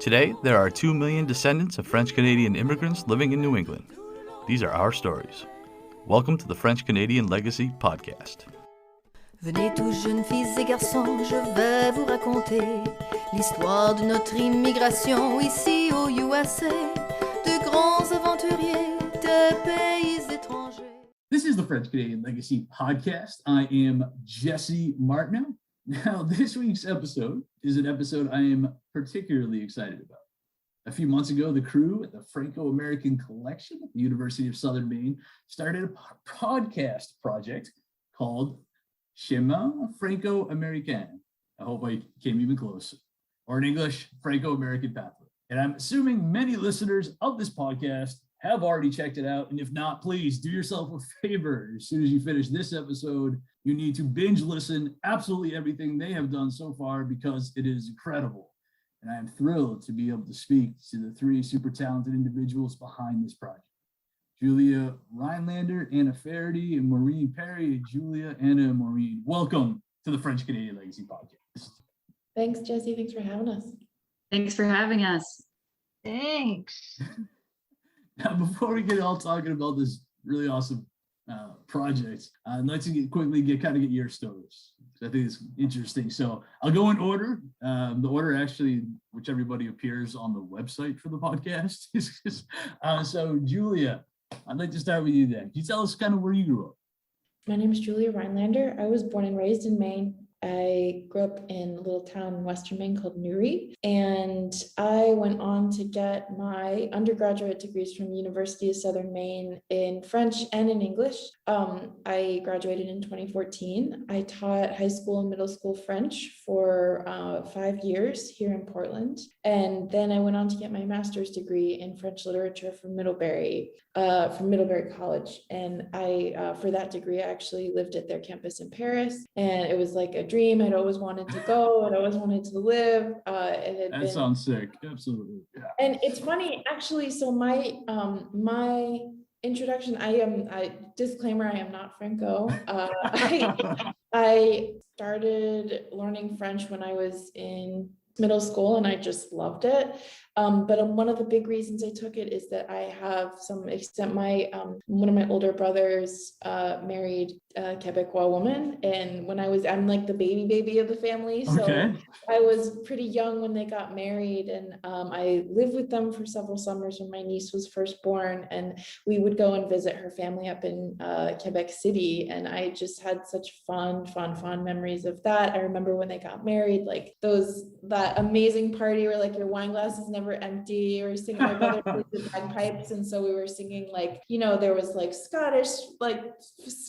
Today, there are 2 million descendants of French-Canadian immigrants living in New England. These are our stories. Welcome to the French-Canadian Legacy Podcast. Venez tous jeunes filles et garçons, je vais vous raconter l'histoire de notre immigration ici au USA, de grands aventuriers, de pays étrangers. This is the French-Canadian Legacy Podcast. I am Jesse Martineau. Now, this week's episode is an episode I am particularly excited about. A few months ago, the crew at the Franco-American Collection at the University of Southern Maine started a podcast project called Chemin Franco-Américain. I hope I came even close. Or in English, Franco-American Pathways. And I'm assuming many listeners of this podcast have already checked it out. And if not, please do yourself a favor. As soon as you finish this episode, you need to binge listen absolutely everything they have done so far because it is incredible. And I am thrilled to be able to speak to the three super talented individuals behind this project. Julia Rhinelander, Faherty and Maureen Perry. Julia, Anna, and Maureen, welcome to the French-Canadian Legacy Podcast. Thanks, Jesse. Thanks for having us. Thanks for having us. Thanks. Now, before we get all talking about this really awesome project, I'd like to get your stories. I think it's interesting. So I'll go in order. The order actually, which everybody appears on the website for the podcast. So Julia, I'd like to start with you then. Can you tell us kind of where you grew up? My name is Julia Rhinelander. I was born and raised in Maine. I grew up in a little town in Western Maine called Newry, and I went on to get my undergraduate degrees from University of Southern Maine in French and in English. I graduated in 2014. I taught high school and middle school French for 5 years here in Portland, and then I went on to get my master's degree in French literature from Middlebury College. And for that degree, I actually lived at their campus in Paris, and it was like a dream. I'd always wanted to go and always wanted to live. Sounds sick. Absolutely. Yeah. And it's funny, actually. So my introduction, disclaimer, I am not Franco. I started learning French when I was in middle school, and I just loved it. But one of the big reasons I took it is that I have some extent. One of my older brothers married a Quebecois woman, and I'm like the baby of the family, so okay. I was pretty young when they got married, and I lived with them for several summers when my niece was first born, and we would go and visit her family up in Quebec City, and I just had such fond memories of that. I remember when they got married, like that amazing party where like your wine glass is never empty, or singing. My brother played the bagpipes, and so we were singing there was like Scottish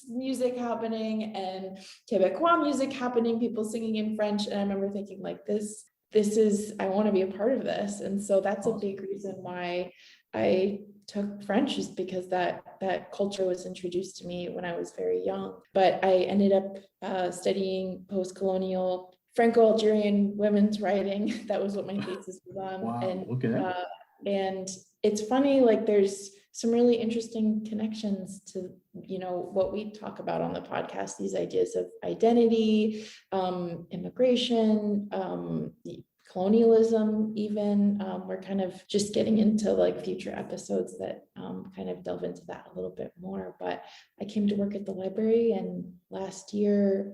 music happening and Quebecois music happening, people singing in French, and I remember thinking like this is, I want to be a part of this. And so that's a big reason why I took French, is because that culture was introduced to me when I was very young. But I ended up studying post-colonial Franco-Algerian women's writing. That was what my thesis was on. Wow. And, okay. And it's funny, like there's some really interesting connections to, what we talk about on the podcast, these ideas of identity, immigration, colonialism, even. We're kind of just getting into like future episodes that kind of delve into that a little bit more. But I came to work at the library, and last year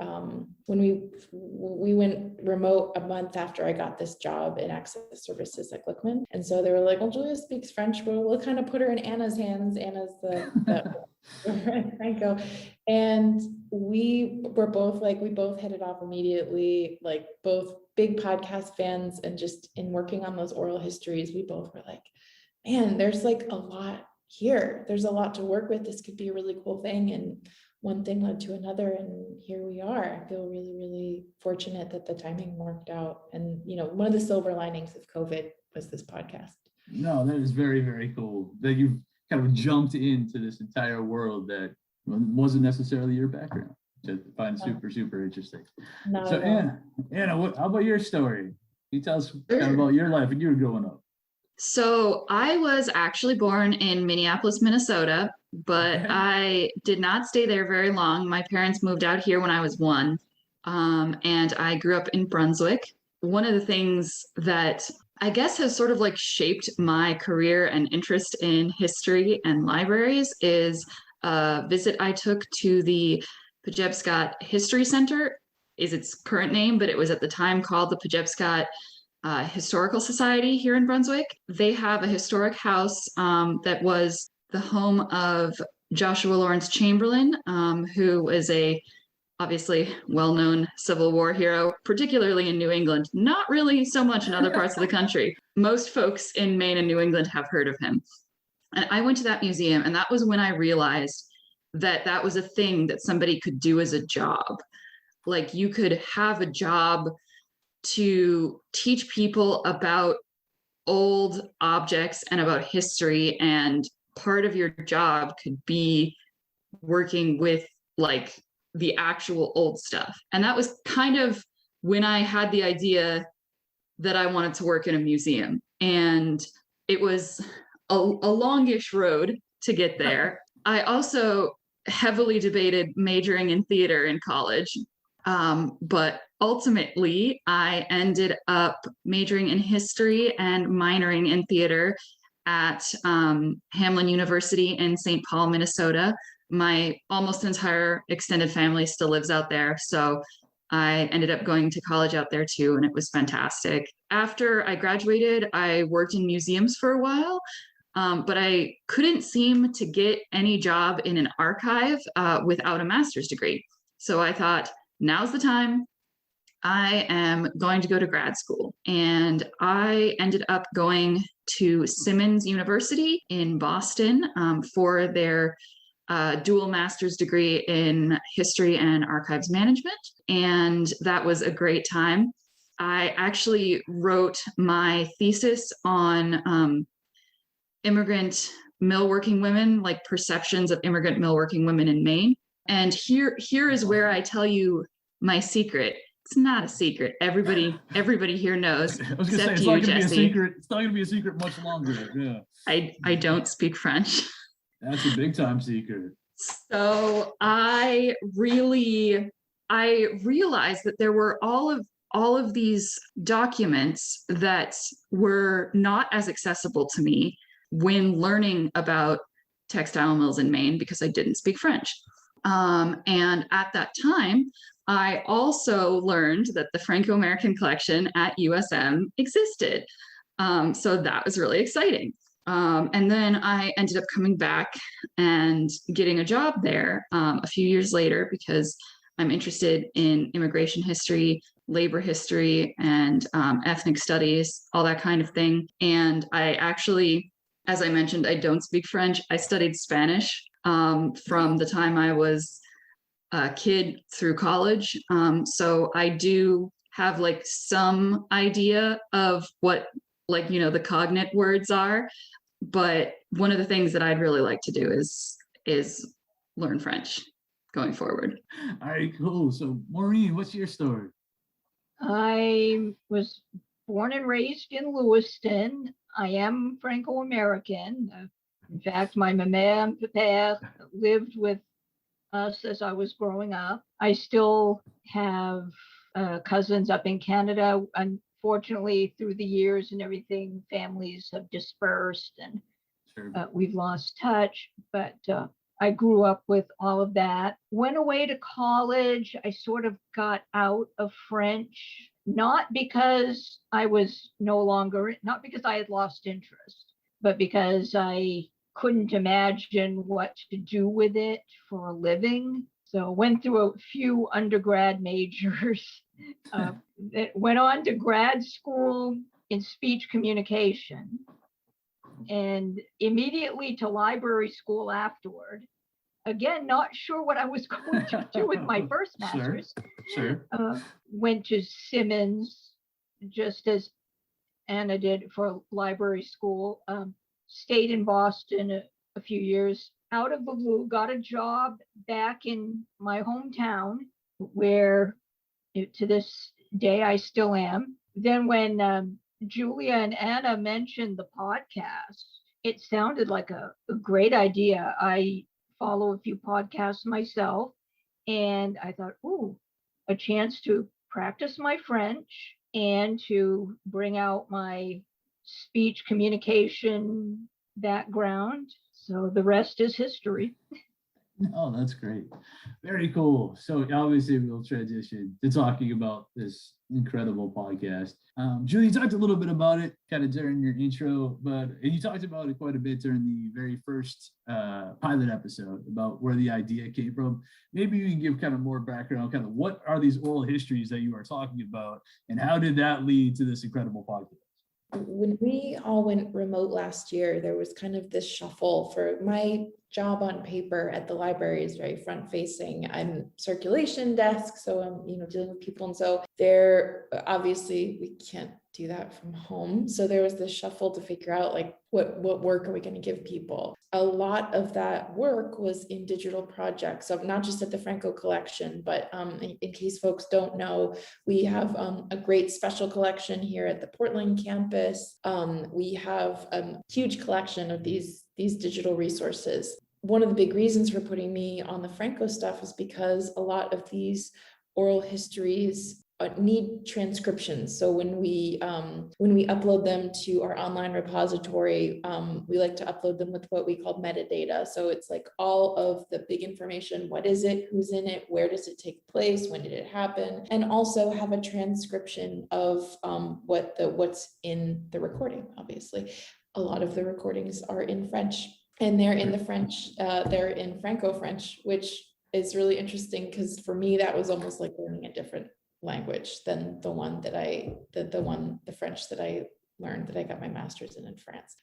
when we went remote a month after I got this job in access services at Glickman, and so they were like, well, Julia speaks French, but we'll kind of put her in Anna's hands. Anna's the Franco, and we both hit it off immediately, like both big podcast fans, and just in working on those oral histories, we both were like, man, there's like a lot here. There's a lot to work with. This could be a really cool thing. And one thing led to another, and here we are. I feel really, really fortunate that the timing worked out. And, one of the silver linings of COVID was this podcast. No, that is very, very cool that you've kind of jumped into this entire world that wasn't necessarily your background. I find super, super interesting. So Anna, how about your story? Can you tell us kind of about your life when you were growing up? So I was actually born in Minneapolis, Minnesota, but I did not stay there very long. My parents moved out here when I was 1, and I grew up in Brunswick. One of the things that I guess has sort of like shaped my career and interest in history and libraries is a visit I took to the Pejebscott History Center, is its current name, but it was at the time called the Pejebscott Historical Society here in Brunswick. They have a historic house that was the home of Joshua Lawrence Chamberlain, who is a obviously well-known Civil War hero, particularly in New England, not really so much in other parts of the country. Most folks in Maine and New England have heard of him. And I went to that museum, and that was when I realized that that was a thing that somebody could do as a job. Like you could have a job to teach people about old objects and about history, and part of your job could be working with like the actual old stuff. And that was kind of when I had the idea that I wanted to work in a museum. And it was a longish road to get there. I also heavily debated majoring in theater in college. But ultimately, I ended up majoring in history and minoring in theater at Hamline University in St. Paul, Minnesota. My almost entire extended family still lives out there, so I ended up going to college out there too, and it was fantastic. After I graduated, I worked in museums for a while, but I couldn't seem to get any job in an archive without a master's degree. So I thought, now's the time. I am going to go to grad school. And I ended up going to Simmons University in Boston for their dual master's degree in history and archives management. And that was a great time. I actually wrote my thesis on immigrant millworking women, like perceptions of immigrant millworking women in Maine. And here is where I tell you my secret. It's not a secret. Everybody here knows. I was going to say, it's not going to be a secret. It's not going to be a secret much longer. Yeah. I don't speak French. That's a big time secret. So I realized that there were all of these documents that were not as accessible to me when learning about textile mills in Maine because I didn't speak French. And at that time, I also learned that the Franco-American collection at USM existed. So that was really exciting. And then I ended up coming back and getting a job there a few years later because I'm interested in immigration history, labor history, and ethnic studies, all that kind of thing. And I actually, as I mentioned, I don't speak French. I studied Spanish from the time I was a kid through college. So I do have like some idea of what like, you know, the cognate words are. But one of the things that I'd really like to do is learn French going forward. All right, cool. So Maureen, what's your story? I was born and raised in Lewiston. I am Franco-American. In fact, my mama and papa lived with us as I was growing up. I still have cousins up in Canada. Unfortunately, through the years and everything, families have dispersed and Sure. we've lost touch. But I grew up with all of that. Went away to college. I sort of got out of French, not because I was not because I had lost interest, but because I couldn't imagine what to do with it for a living. So went through a few undergrad majors, went on to grad school in speech communication, and immediately to library school afterward. Again, not sure what I was going to do with my first master's. Sure. Went to Simmons, just as Anna did, for library school. Stayed in Boston a few years. Out of the blue, got a job back in my hometown, where to this day I still am. Then when Julia and Anna mentioned the podcast, it sounded like a great idea. I follow a few podcasts myself, and I thought, ooh, a chance to practice my French and to bring out my speech communication background. So the rest is history. Oh, that's great. Very cool. So obviously we'll transition to talking about this incredible podcast. Julie, you talked a little bit about it kind of during your intro, and you talked about it quite a bit during the very first pilot episode about where the idea came from. Maybe you can give kind of more background, kind of what are these oral histories that you are talking about, and how did that lead to this incredible podcast? When we all went remote last year, there was kind of this shuffle. For my job on paper at the library is very front facing. I'm circulation desk, so I'm dealing with people, and so there obviously we can't do that from home. So there was this shuffle to figure out like what work are we going to give people. A lot of that work was in digital projects, so not just at the Franco collection, but in case folks don't know, we have a great special collection here at the Portland campus. We have a huge collection of these digital resources. One of the big reasons for putting me on the Franco stuff is because a lot of these oral histories need transcriptions. So when we upload them to our online repository, we like to upload them with what we call metadata. So it's like all of the big information: what is it, who's in it, where does it take place, when did it happen, and also have a transcription of what's in the recording. Obviously, a lot of the recordings are in French, and they're in the French. They're in Franco-French, which is really interesting because for me that was almost like learning a different language than the French that I learned, that I got my master's in France.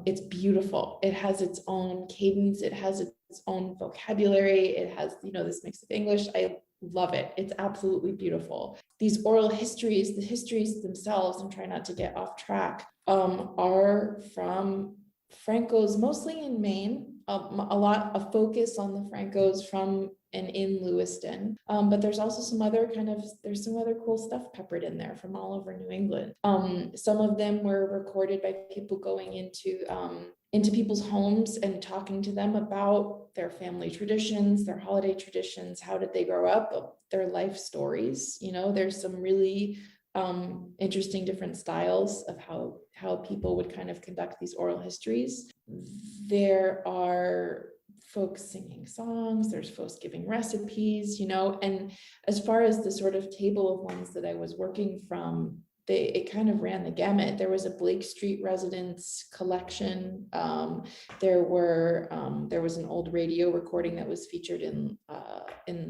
It's beautiful. It has its own cadence. It has its own vocabulary. It has, this mix of English. I love it. It's absolutely beautiful. These oral histories, the histories themselves, I'm trying not to get off track, are from Francos, mostly in Maine. A lot of focus on the Francos from and in Lewiston, but there's also some other cool stuff peppered in there from all over New England. Some of them were recorded by people going into people's homes and talking to them about their family traditions, their holiday traditions, how did they grow up, their life stories. There's some really interesting different styles of how people would kind of conduct these oral histories. There are folks singing songs, there's folks giving recipes, and as far as the sort of table of ones that I was working from, it kind of ran the gamut. There was a Blake Street residence collection. There was an old radio recording that was featured in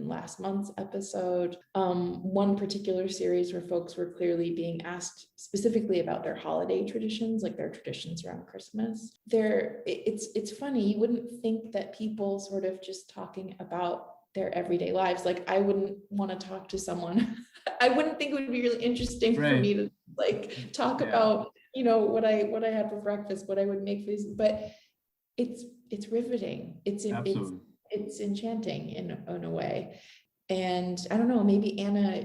last month's episode. One particular series where folks were clearly being asked specifically about their holiday traditions, like their traditions around Christmas. It's funny, you wouldn't think that people sort of just talking about their everyday lives, like I wouldn't want to talk to someone. I wouldn't think it would be really interesting for me to like talk about, what I had for breakfast, what I would make for these, but it's riveting. It's enchanting in a way. And I don't know, maybe Anna,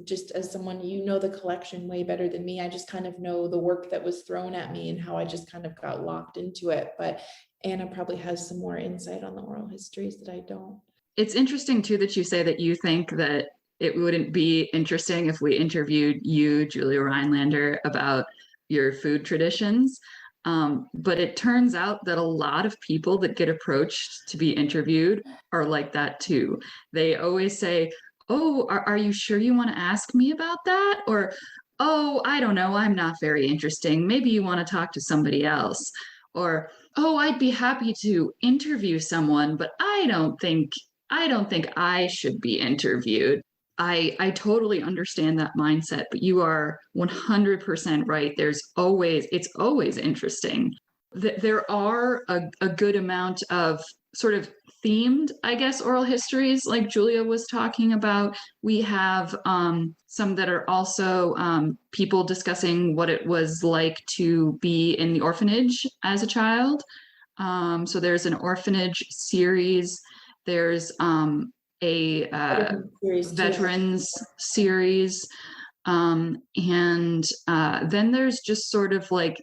just as someone, the collection way better than me, I just kind of know the work that was thrown at me and how I just kind of got locked into it. But Anna probably has some more insight on the oral histories that I don't. It's interesting too that you say that you think that it wouldn't be interesting if we interviewed you, Julia Rhinelander, about your food traditions. But it turns out that a lot of people that get approached to be interviewed are like that too. They always say, "Oh, are you sure you want to ask me about that?" Or, "Oh, I don't know, I'm not very interesting. Maybe you want to talk to somebody else." Or, "Oh, I'd be happy to interview someone, but I don't think I should be interviewed." I totally understand that mindset, but you are 100% right. It's always interesting. There are a good amount of sort of themed, I guess, oral histories like Julia was talking about. We have some that are also people discussing what it was like to be in the orphanage as a child. So there's an orphanage series. There's a veterans series. And then there's just sort of like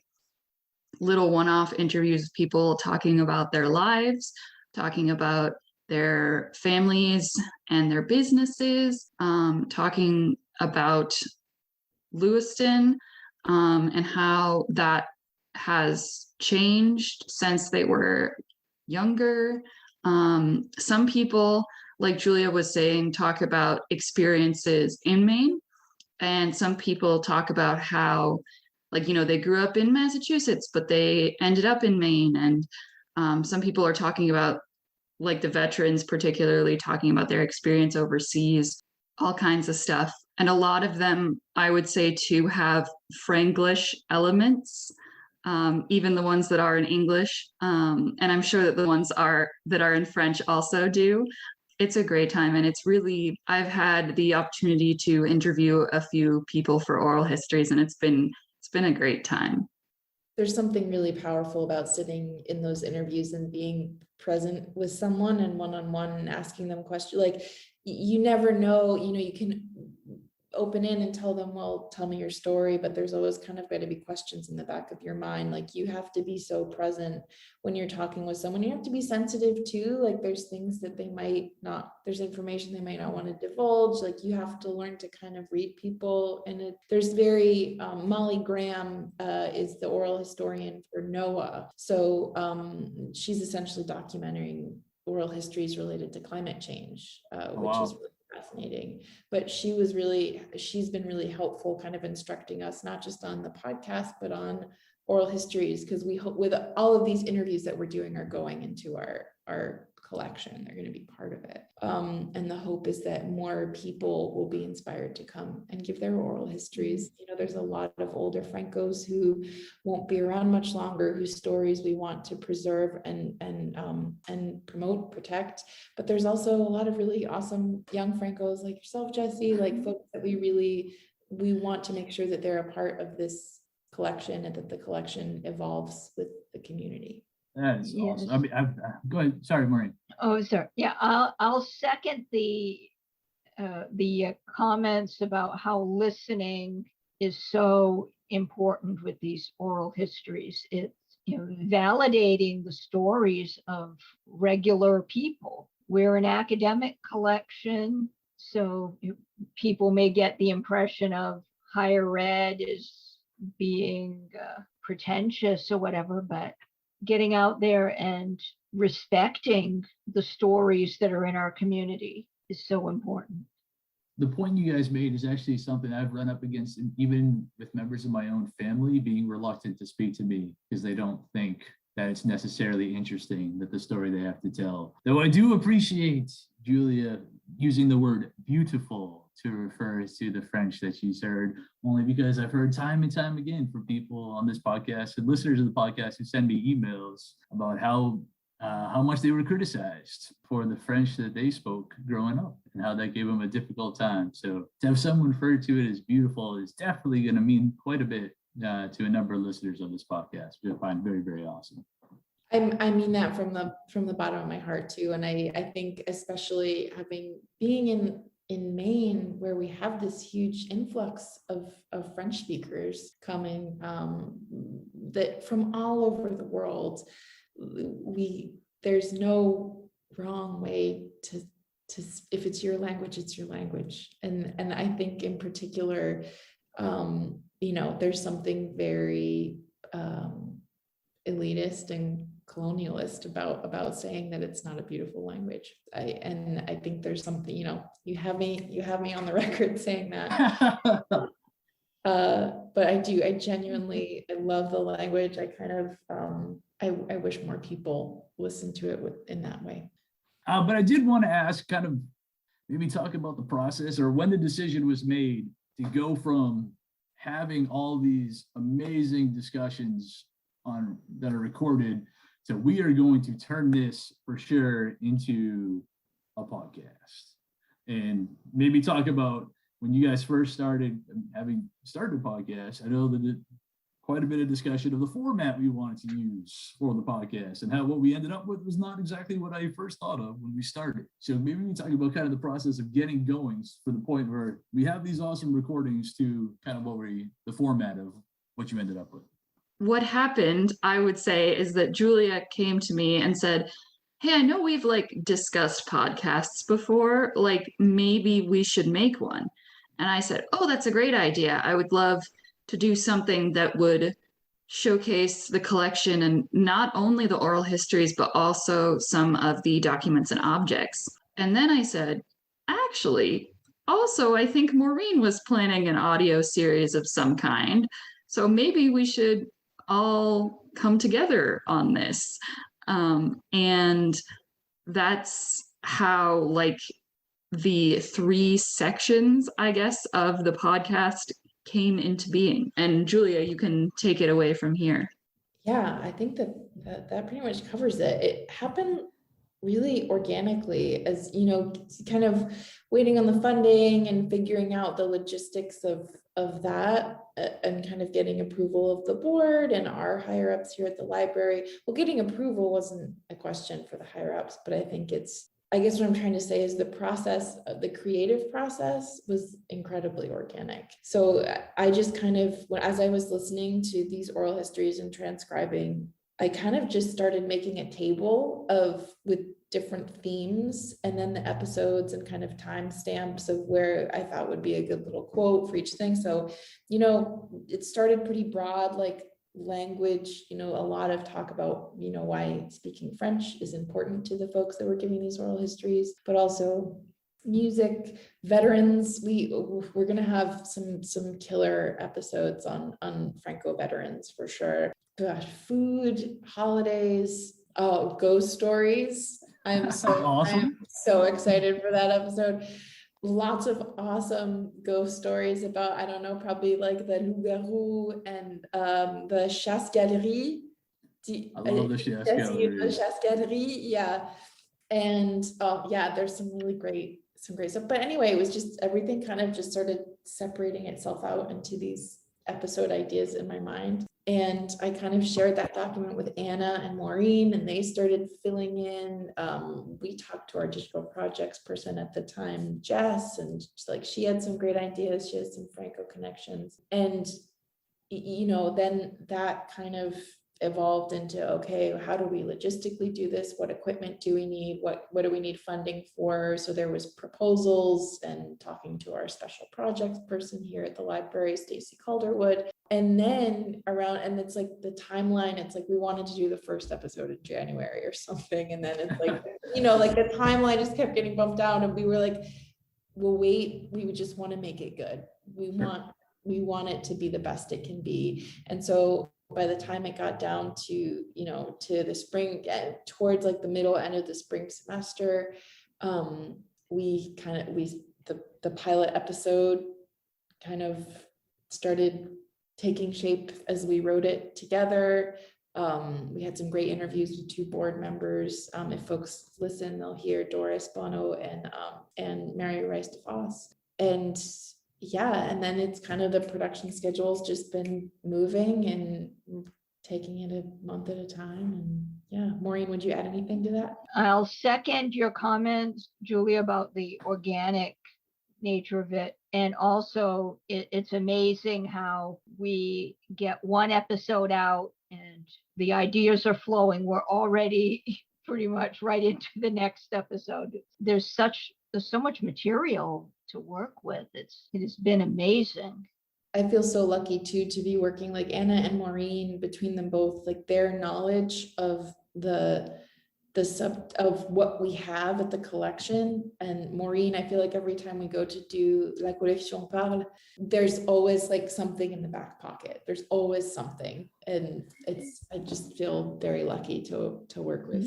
little one-off interviews with people talking about their lives, talking about their families and their businesses, talking about Lewiston, and how that has changed since they were younger. Some people, like Julia was saying, talk about experiences in Maine, and some people talk about how, like, they grew up in Massachusetts, but they ended up in Maine. And some people are talking about, like, the veterans, particularly talking about their experience overseas, all kinds of stuff. And a lot of them, I would say, too, have Franglish elements, even the ones that are in English. And I'm sure that the ones that are in French also do. It's a great time. And I've had the opportunity to interview a few people for oral histories, and it's been a great time. There's something really powerful about sitting in those interviews and being present with someone and one-on-one and asking them questions. Like, you never know, you can open in and tell them, well, tell me your story, but there's always kind of got to be questions in the back of your mind. Like, you have to be so present when you're talking with someone. You have to be sensitive too. Like, there's things that there's information they might not want to divulge. Like, you have to learn to kind of read people. And there's Molly Graham is the oral historian for NOAA. So she's essentially documenting oral histories related to climate change, which is really fascinating. But she's been really helpful, kind of instructing us, not just on the podcast, but on oral histories, because we hope with all of these interviews that we're doing are going into our collection. They're going to be part of it. And the hope is that more people will be inspired to come and give their oral histories. There's a lot of older Francos who won't be around much longer, whose stories we want to preserve and promote, protect. But there's also a lot of really awesome young Francos like yourself, Jessie, like folks that we want to make sure that they're a part of this collection and that the collection evolves with the community. That is awesome. I mean, go ahead. Sorry, Maureen. Oh, sorry. Yeah, I'll second the comments about how listening is so important with these oral histories. It's validating the stories of regular people. We're an academic collection, so people may get the impression of higher ed as being pretentious or whatever, but getting out there and respecting the stories that are in our community is so important. The point you guys made is actually something I've run up against, even with members of my own family being reluctant to speak to me because they don't think that it's necessarily interesting, that the story they have to tell. Though I do appreciate Julia using the word beautiful to refer to the French that she's heard, only because I've heard time and time again from people on this podcast and listeners of the podcast who send me emails about how much they were criticized for the French that they spoke growing up and how that gave them a difficult time. So to have someone refer to it as beautiful is definitely going to mean quite a bit to a number of listeners of this podcast, which I find very, very awesome. I mean that from the bottom of my heart too. And I think especially being in Maine, where we have this huge influx of French speakers coming that from all over the world, there's no wrong way to if it's your language, it's your language. And I think in particular, there's something very elitist and colonialist about saying that it's not a beautiful language. I think there's something, you have me on the record saying that. But I genuinely love the language. I kind of I wish more people listen to it in that way. But I did want to ask, kind of maybe talk about the process or when the decision was made to go from having all these amazing discussions that are recorded to we are going to turn this for sure into a podcast. And maybe talk about when you guys first started a podcast. I know that quite a bit of discussion of the format we wanted to use for the podcast and how what we ended up with was not exactly what I first thought of when we started. So maybe we can talk about kind of the process of getting going for the point where we have these awesome recordings to kind of the format of what you ended up with. What happened, I would say, is that Julia came to me and said, hey, I know we've discussed podcasts before, maybe we should make one. And I said, oh, that's a great idea. I would love to do something that would showcase the collection and not only the oral histories, but also some of the documents and objects. And then I said, actually, also, I think Maureen was planning an audio series of some kind. So maybe we should all come together on this. And that's how, like, the 3 sections, I guess, of the podcast came into being. And Julia, you can take it away from here. Yeah, I think that pretty much covers it. It happened really organically, as you know, kind of waiting on the funding and figuring out the logistics of that, and kind of getting approval of the board and our higher ups here at the library. Well, getting approval wasn't a question for the higher ups, but I guess what I'm trying to say is the process, the creative process was incredibly organic. So I just kind of, as I was listening to these oral histories and transcribing, I kind of just started making a table with different themes, and then the episodes and kind of timestamps of where I thought would be a good little quote for each thing. So, you know, it started pretty broad, like language, you know, a lot of talk about, you know, why speaking French is important to the folks that were giving these oral histories, but also music, veterans. We're going to have some killer episodes on Franco veterans for sure. Gosh, food, holidays, ghost stories. Awesome. I'm so excited for that episode. Lots of awesome ghost stories about, I don't know, probably like the loup-garou and the chasse-galerie. I love the chasse-galerie. The chasse-galerie, yeah. And yeah, there's some great stuff. But anyway, it was just everything kind of just started separating itself out into these episode ideas in my mind. And I kind of shared that document with Anna and Maureen, and they started filling in. We talked to our digital projects person at the time, Jess, and like she had some great ideas. She has some Franco connections. And, you know, then that kind of evolved into, okay, how do we logistically do this? What equipment do we need? What do we need funding for? So there was proposals and talking to our special projects person here at the library, Stacy Calderwood. And then and it's like the timeline, it's like we wanted to do the first episode in January or something. And then it's like, you know, like the timeline just kept getting bumped down, and we were like, we'll wait. We would just want to make it good. We want it to be the best it can be. And so by the time it got down to, you know, to the spring, towards like the middle end of the spring semester, the pilot episode kind of started taking shape as we wrote it together. We had some great interviews with 2 board members. If folks listen, they'll hear Doris Bono and Mary Rice DeVos. And yeah, and then it's kind of the production schedule's just been moving and taking it a month at a time. And yeah, Maureen, would you add anything to that? I'll second your comments, Julia, about the organic nature of it. And also it's amazing how we get one episode out and the ideas are flowing. We're already pretty much right into the next episode. There's so much material to work with. It has been amazing. I feel so lucky too to be working like Anna and Maureen, between them both, like their knowledge of of what we have at the collection. And Maureen, I feel like every time we go to do La Collection Parle, there's always like something in the back pocket. There's always something. And I just feel very lucky to work with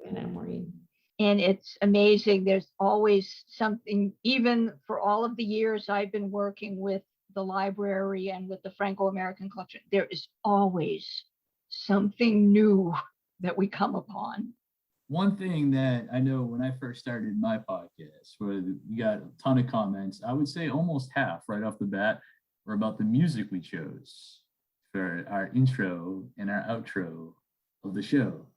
Anna and Maureen. And it's amazing. There's always something, even for all of the years I've been working with the library and with the Franco-American collection, there is always something new that we come upon. One thing that I know when I first started my podcast, where we got a ton of comments, I would say almost half right off the bat were about the music we chose for our intro and our outro of the show.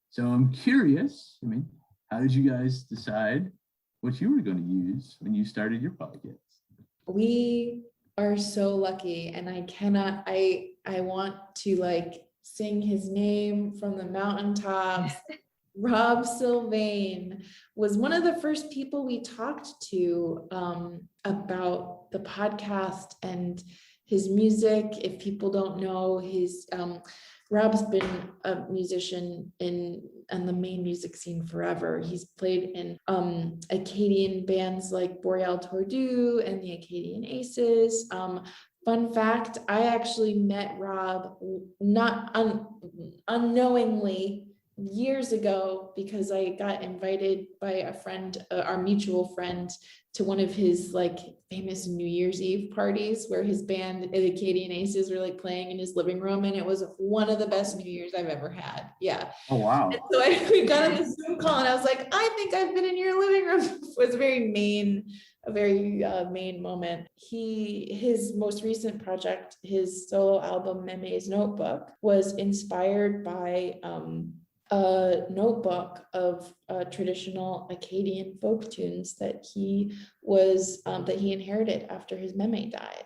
So I'm curious, how did you guys decide what you were going to use when you started your podcast? We are so lucky, and I want to like sing his name from the mountaintops. Rob Sylvain was one of the first people we talked to about the podcast, and his music. If people don't know, Rob's been a musician on the main music scene forever. He's played in Acadian bands like Boreal Tordu and the Acadian Aces. Fun fact, I actually met Rob not unknowingly years ago because I got invited by a friend, our mutual friend, to one of his like famous New Year's Eve parties where his band, the Acadian Aces, were like playing in his living room, and it was one of the best New Year's I've ever had. Yeah. Oh wow. And so we got on the Zoom call, and I was like, I think I've been in your living room. It was a very main moment. His most recent project, his solo album Meme's Notebook, was inspired by a notebook of traditional Acadian folk tunes that he inherited after his meme died.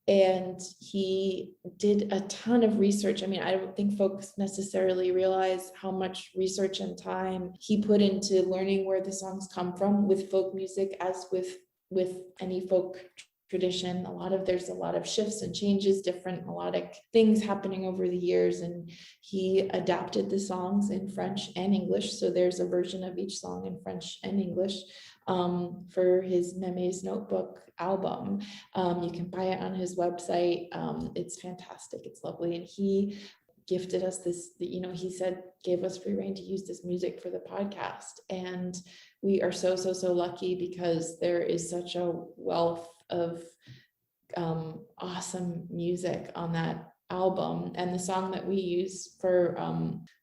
And he did a ton of research. I mean, I don't think folks necessarily realize how much research and time he put into learning where the songs come from with folk music, as with any folk tradition. There's a lot of shifts and changes, different melodic things happening over the years, and he adapted the songs in French and English. So there's a version of each song in French and English for his Meme's Notebook album. You can buy it on his website. It's fantastic. It's lovely. And he gifted us this, he said, gave us free rein to use this music for the podcast. And we are so lucky, because there is such a wealth of awesome music on that album. And the song that we use for,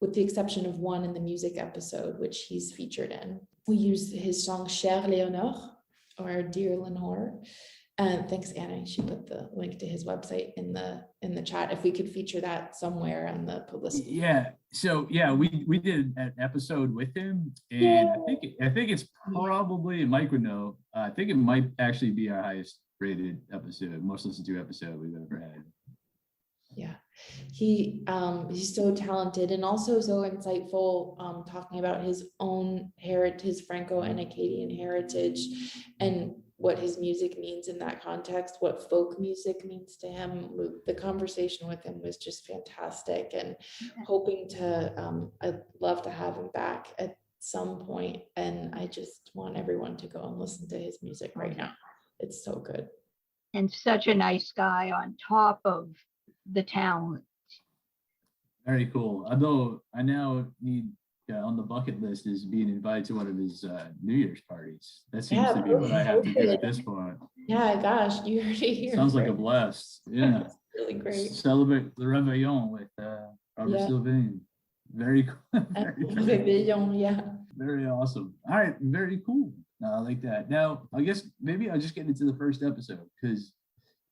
with the exception of one in the music episode, which he's featured in, we use his song Chère Léonore, or Dear Lenore. And thanks, Anna. She put the link to his website in the chat. If we could feature that somewhere on the publicity. Yeah. So yeah, we did an episode with him, and I think it's probably, Mike would know. I think it might actually be our highest rated episode, most listened to episode we've ever had. Yeah, he's so talented and also so insightful, talking about his own heritage, his Franco and Acadian heritage, and what his music means in that context, what folk music means to him. The conversation with him was just fantastic, and hoping to, I'd love to have him back at some point. And I just want everyone to go and listen to his music right now. It's so good. And such a nice guy on top of the talent. Very cool. Although I now need, on the bucket list, is being invited to one of his New Year's parties. That seems to be what I have to do at this point. Yeah, gosh, you heard it here. Sounds like a blast. Yeah. That's really great. Celebrate the Réveillon with Robert Sylvain. Very cool. Réveillon, yeah. Very awesome. All right, very cool. I like that. Now, I guess maybe I'll just get into the first episode, because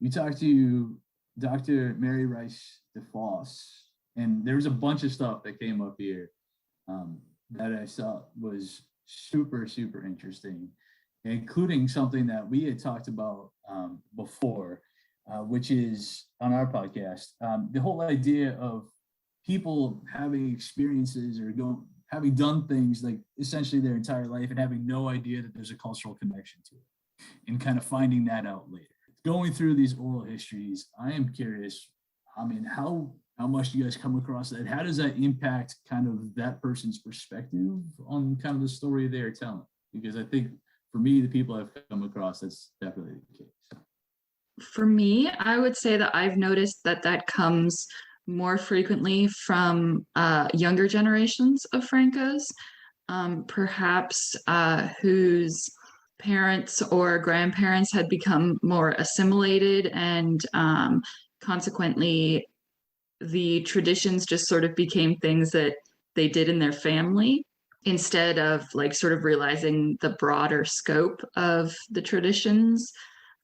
you talked to Dr. Mary Rice DeFoss, and there was a bunch of stuff that came up here that I saw was super interesting, including something that we had talked about before, which is on our podcast, the whole idea of people having experiences or having done things like essentially their entire life and having no idea that there's a cultural connection to it, and kind of finding that out later. Going through these oral histories, I am curious, I mean, how much do you guys come across that? How does that impact kind of that person's perspective on kind of the story they're telling? Because I think for me, the people I've come across, that's definitely the case. For me, I would say that I've noticed that comes more frequently from younger generations of Francos, perhaps whose parents or grandparents had become more assimilated, and consequently the traditions just sort of became things that they did in their family, instead of like sort of realizing the broader scope of the traditions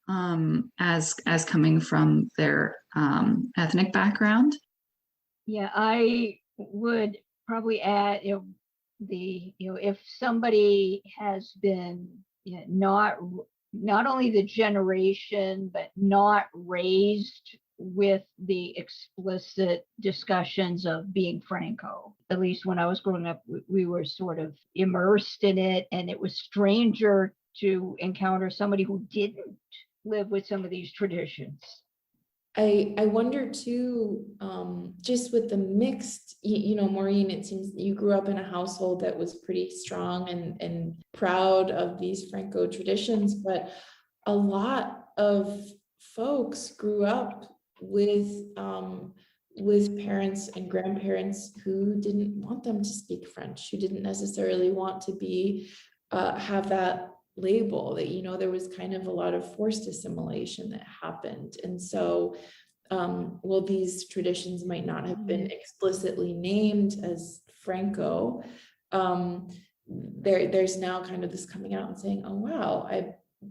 as coming from their ethnic background. Yeah, I would probably add, if somebody has been not only the generation, but not raised with the explicit discussions of being Franco. At least when I was growing up, we were sort of immersed in it, and it was stranger to encounter somebody who didn't live with some of these traditions. I wonder too, just with the mixed, Maureen, it seems you grew up in a household that was pretty strong and proud of these Franco traditions, but a lot of folks grew up with parents and grandparents who didn't want them to speak French, who didn't necessarily want to have that label, that there was kind of a lot of forced assimilation that happened. And so while these traditions might not have been explicitly named as Franco, there's now kind of this coming out and saying, oh wow,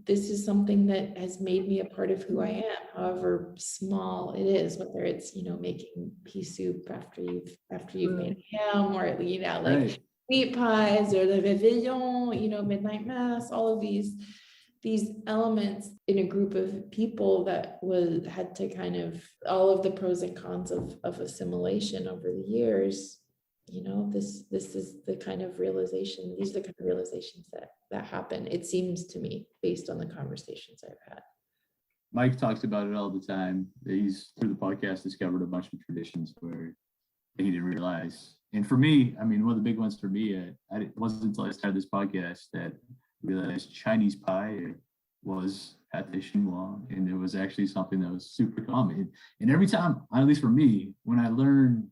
this is something that has made me a part of who I am, however small it is, whether it's making pea soup after you've made ham, or like meat pies, or the réveillon, midnight mass, all of these elements in a group of people that had to kind of, all of the pros and cons of assimilation over the years. This is the kind of realization, these are the kind of realizations that happen, it seems to me, based on the conversations I've had. Mike talks about it all the time. He's, through the podcast, discovered a bunch of traditions where he didn't realize. And for me, I mean, one of the big ones for me, it wasn't until I started this podcast that I realized Chinese pie was pâté chinois, and it was actually something that was super common. And every time, at least for me, when I learn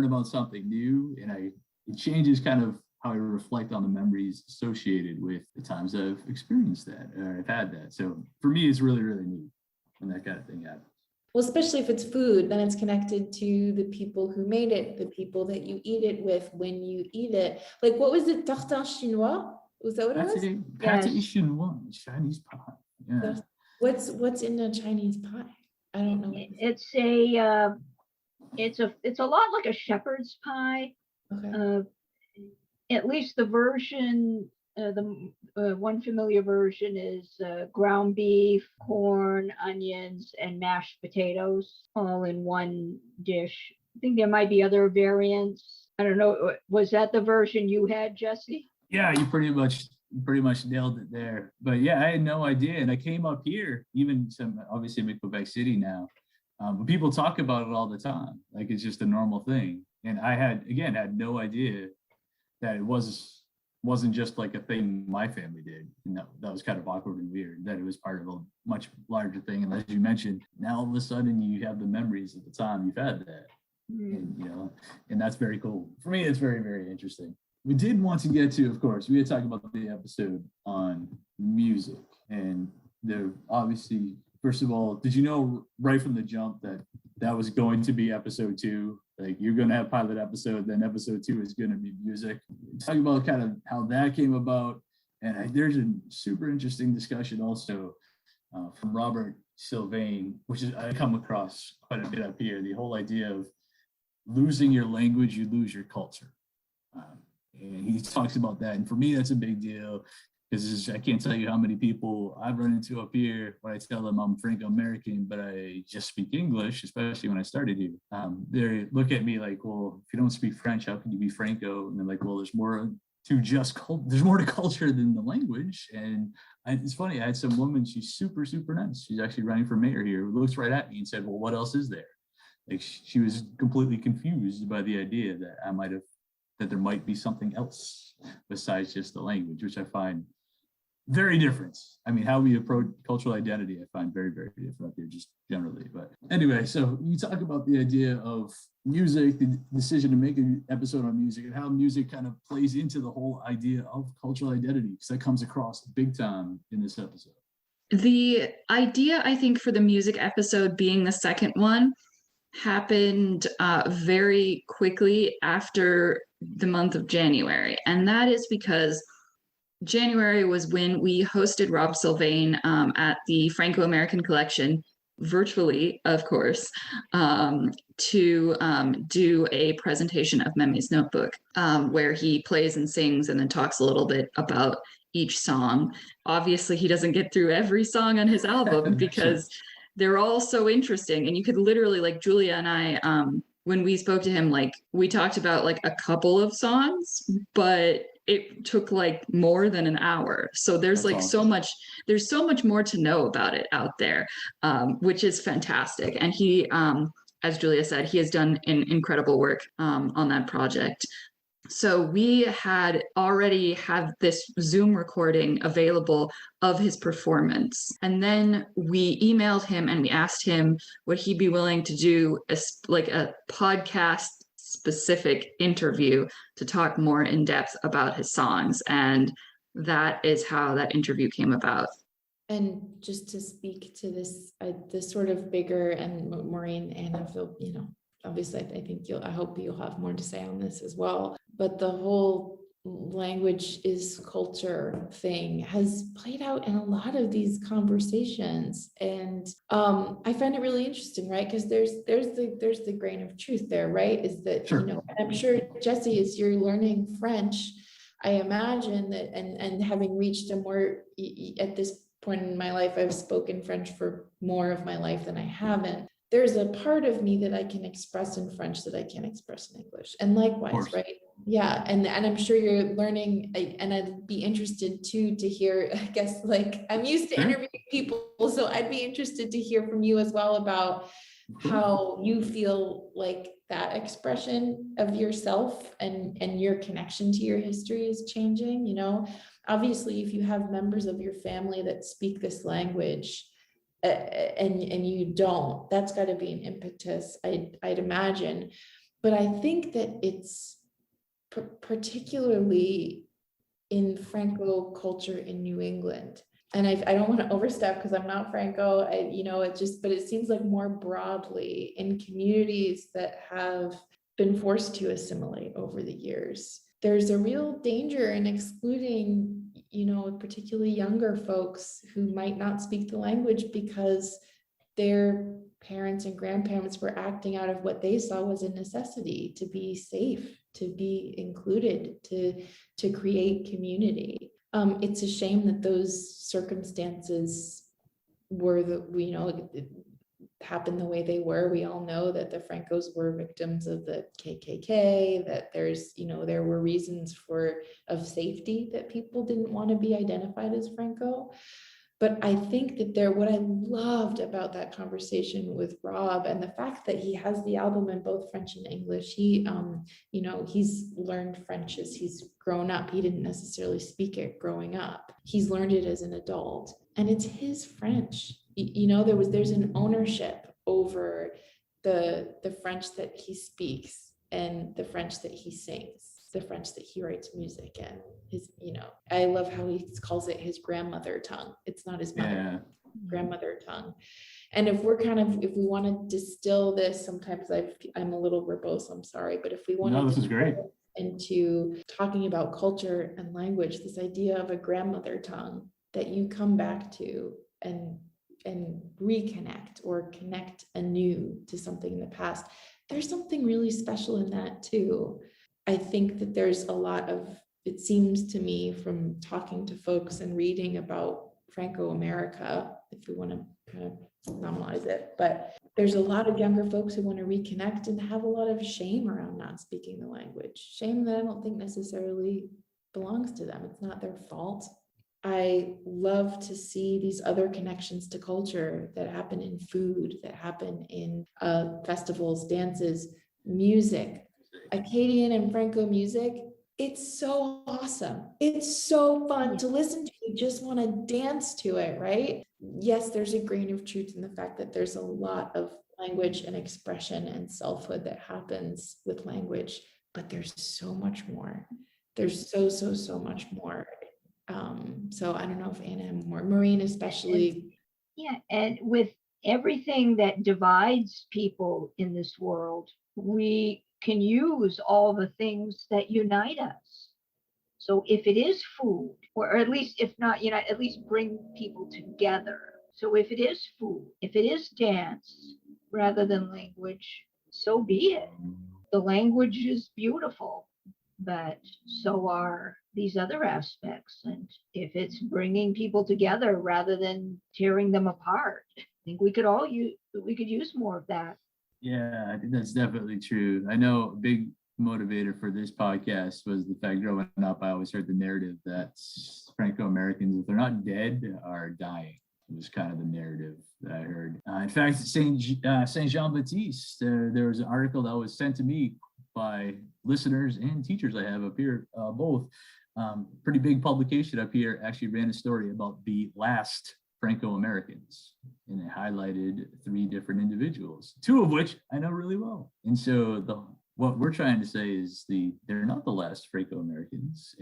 about something new, and it changes kind of how I reflect on the memories associated with the times I've experienced that, or I've had that. So for me, it's really, really neat when that kind of thing happens. Well, especially if it's food, then it's connected to the people who made it, the people that you eat it with when you eat it. Like, what was it? Tartin chinois? Was that what it was? Pâté chinois, Chinese pie. Yeah. What's in a Chinese pie? I don't know. It's a lot like a shepherd's pie. Okay. At least the version, one familiar version is ground beef, corn, onions, and mashed potatoes all in one dish. I think there might be other variants. I don't know. Was that the version you had, Jesse? Yeah, you pretty much nailed it there. But yeah, I had no idea. And I came up here, obviously I'm in Quebec City now, but people talk about it all the time. Like, it's just a normal thing. And I had no idea that it wasn't just like a thing my family did. And that was kind of awkward and weird, that it was part of a much larger thing. And as you mentioned, now all of a sudden you have the memories of the time you've had that. And, and that's very cool. For me, it's very, very interesting. We did want to get to, of course, we had talked about the episode on music. And there, obviously, first of all, did you know right from the jump that was going to be episode 2? Like, you're going to have pilot episode, then episode 2 is going to be music. Talk about kind of how that came about. And there's a super interesting discussion also from Robert Sylvain, which is I come across quite a bit up here. The whole idea of losing your language, you lose your culture. And he talks about that. And for me, that's a big deal, because I can't tell you how many people I've run into up here when I tell them I'm Franco-American, but I just speak English, especially when I started here. They look at me like, well, if you don't speak French, how can you be Franco? And they're like, well, there's more to culture than the language. And it's funny, I had some woman, she's super, super nice. She's actually running for mayor here, who looks right at me and said, well, what else is there? Like, she was completely confused by the idea that there might be something else besides just the language, which I find very different. I mean, how we approach cultural identity, I find very, very different up here, just generally. But anyway, so you talk about the idea of music, the decision to make an episode on music, and how music kind of plays into the whole idea of cultural identity, because that comes across big time in this episode. The idea, I think, for the music episode being the second one happened very quickly after the month of January. And that is because January was when we hosted Rob Sylvain at the Franco-American Collection, virtually, of course, to do a presentation of Meme's Notebook, where he plays and sings and then talks a little bit about each song. Obviously, he doesn't get through every song on his album because they're all so interesting. And you could literally, like Julia and I, when we spoke to him, like we talked about like a couple of songs, but it took like more than an hour. So there's That's like awesome. there's so much more to know about it out there, which is fantastic. And he, as Julia said, he has done incredible work on that project. So we had already have this Zoom recording available of his performance. And then we emailed him and we asked him, would he be willing to do like a podcast specific interview to talk more in depth about his songs. And that is how that interview came about. And just to speak to this sort of bigger, and Maureen and I feel, obviously I think I hope you'll have more to say on this as well, but the whole language is culture thing has played out in a lot of these conversations. And I find it really interesting, right? Because there's the grain of truth there, right? Is that, Sure. and I'm sure, Jesse, as you're learning French, I imagine that, and having reached a more, at this point in my life, I've spoken French for more of my life than I haven't. There's a part of me that I can express in French that I can't express in English, and likewise, right? Yeah, and I'm sure you're learning, and I'd be interested too to hear, I guess, like I'm used to interviewing people, so I'd be interested to hear from you as well about how you feel like that expression of yourself and your connection to your history is changing. Obviously, if you have members of your family that speak this language, and you don't, that's got to be an impetus, I'd imagine. But I think that it's particularly in Franco culture in New England. And I don't want to overstep because I'm not Franco, but it seems like more broadly in communities that have been forced to assimilate over the years, there's a real danger in excluding, particularly younger folks who might not speak the language because their parents and grandparents were acting out of what they saw was a necessity to be safe, to be included, to create community. It's a shame that those circumstances were happened the way they were. We all know that the Francos were victims of the KKK, that there were reasons of safety that people didn't want to be identified as Franco. But I think that what I loved about that conversation with Rob, and the fact that he has the album in both French and English, he's learned French as he's grown up. He didn't necessarily speak it growing up. He's learned it as an adult, and it's his French. There's an ownership over the French that he speaks and the French that he sings, the French that he writes music in. I love how he calls it his grandmother tongue. It's not his mother, grandmother tongue. And if we want to distill this, sometimes I'm a little verbose, I'm sorry, but if we want to, this is great, into talking about culture and language, this idea of a grandmother tongue that you come back to and reconnect or connect anew to something in the past, there's something really special in that too. I think that there's a lot of, it seems to me from talking to folks and reading about Franco-America, if we want to kind of normalize it, but there's a lot of younger folks who want to reconnect and have a lot of shame around not speaking the language. Shame that I don't think necessarily belongs to them. It's not their fault. I love to see these other connections to culture that happen in food, that happen in festivals, dances, music. Acadian and Franco music, it's so awesome. It's so fun to listen to. You just want to dance to it, right? Yes, there's a grain of truth in the fact that there's a lot of language and expression and selfhood that happens with language, but there's so much more. There's so much more. So I don't know if Anna and Maureen especially. Yeah, and with everything that divides people in this world, we can use all the things that unite us. So if it is food, or at least if not unite, at least bring people together. So if it is food, if it is dance rather than language, so be it. The language is beautiful, but so are these other aspects. And if it's bringing people together rather than tearing them apart, I think we could use more of that. Yeah, I think that's definitely true. I know a big motivator for this podcast was the fact growing up, I always heard the narrative that Franco-Americans, if they're not dead, are dying. It was kind of the narrative that I heard. In fact, Saint Jean-Baptiste, there was an article that was sent to me by listeners and teachers I have up here, both. Pretty big publication up here actually ran a story about the last Franco-Americans, and it highlighted 3 different individuals, 2 of which I know really well. And so what we're trying to say is they're not the last Franco-Americans.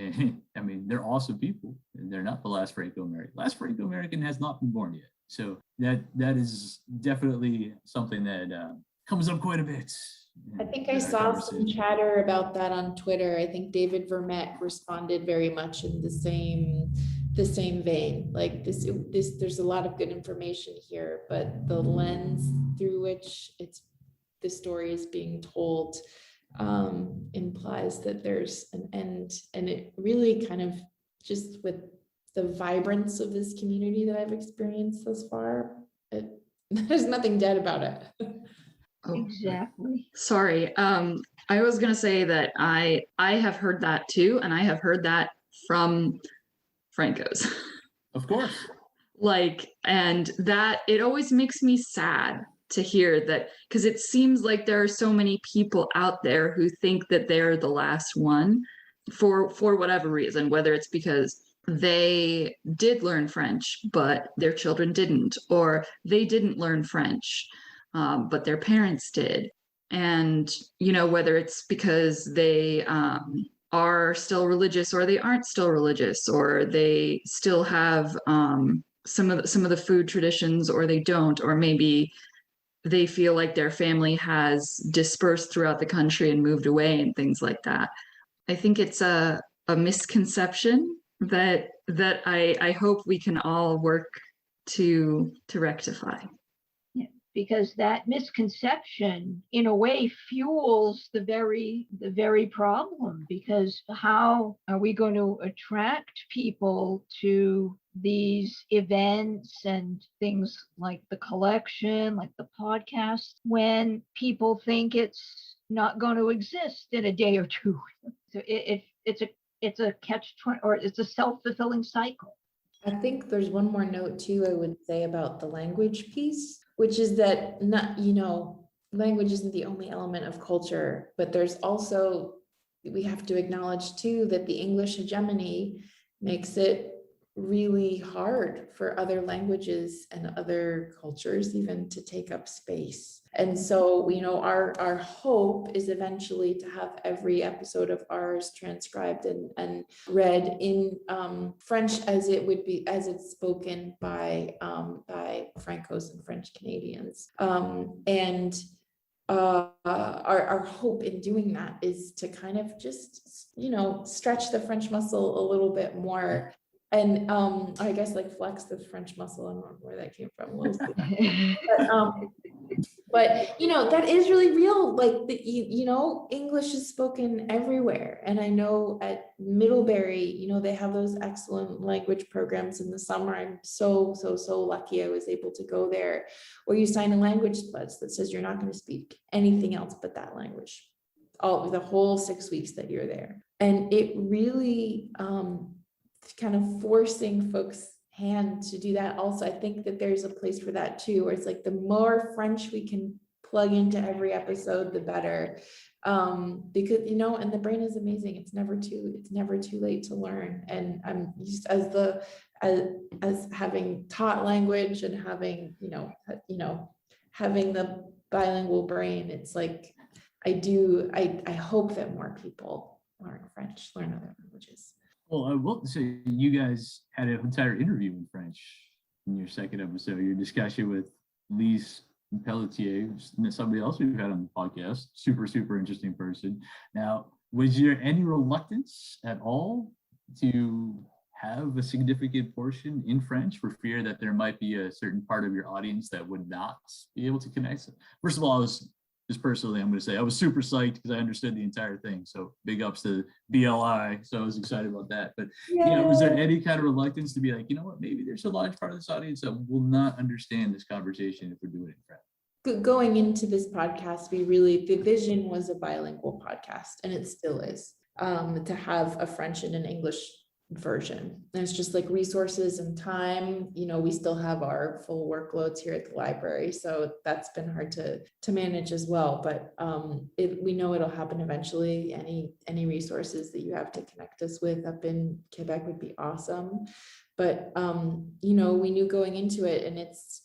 I mean, they're awesome people, and they're not the last Franco-American. Last Franco-American has not been born yet. So that is definitely something that comes up quite a bit. I think I saw some chatter about that on Twitter. I think David Vermette responded very much in the same vein. Like this, there's a lot of good information here, but the lens through which the story is being told implies that there's an end, and it really kind of, just with the vibrance of this community that I've experienced thus far, there's nothing dead about it. Oh, Exactly. sorry. I was gonna say that I have heard that too, and I have heard that from Francos. Of course. And that it always makes me sad to hear that, because it seems like there are so many people out there who think that they're the last one for whatever reason, whether it's because they did learn French, but their children didn't, or they didn't learn French, but their parents did. And, whether it's because they are still religious, or they aren't still religious, or they still have some of the food traditions, or they don't, or maybe they feel like their family has dispersed throughout the country and moved away and things like that. I think it's a misconception that I hope we can all work to rectify. Because that misconception, in a way, fuels the very problem. Because how are we going to attract people to these events and things like the collection, like the podcast, when people think it's not going to exist in a day or 2? So it's a catch-20, or it's a self-fulfilling cycle. I think there's one more note too, I would say, about the language piece, which is that language isn't the only element of culture, but there's also, we have to acknowledge too, that the English hegemony makes it really hard for other languages and other cultures even to take up space. And so, our hope is eventually to have every episode of ours transcribed and read in French as it's spoken by Francos and French Canadians. Our hope in doing that is to kind of just, stretch the French muscle a little bit more. And I guess flex the French muscle. I don't know where that came from. But that is really real. English is spoken everywhere. And I know at Middlebury, they have those excellent language programs in the summer. I'm so lucky I was able to go there, where you sign a language pledge that says you're not going to speak anything else but that language, the whole 6 weeks that you're there. And it really kind of forcing folks' hand to do that. Also, I think that there's a place for that too, where it's the more French we can plug into every episode, the better. Because and the brain is amazing. It's never too late to learn. And I'm just as having taught language and having having the bilingual brain, it's I hope that more people learn French, learn other languages. Well, I will say you guys had an entire interview in French in your second episode, your discussion with Lise Pelletier, somebody else we've had on the podcast, super interesting person. Now, was there any reluctance at all to have a significant portion in French for fear that there might be a certain part of your audience that would not be able to connect? First of all, I'm going to say I was super psyched because I understood the entire thing. So big ups to BLI. So I was excited about that. But was there any kind of reluctance to be maybe there's a large part of this audience that will not understand this conversation if we're doing it in French? going into this podcast, the vision was a bilingual podcast, and it still is, to have a French and an English version. And it's just like resources and time, we still have our full workloads here at the library, so that's been hard to manage as well. But we know it'll happen eventually. Any resources that you have to connect us with up in Quebec would be awesome. But we knew going into it, and it's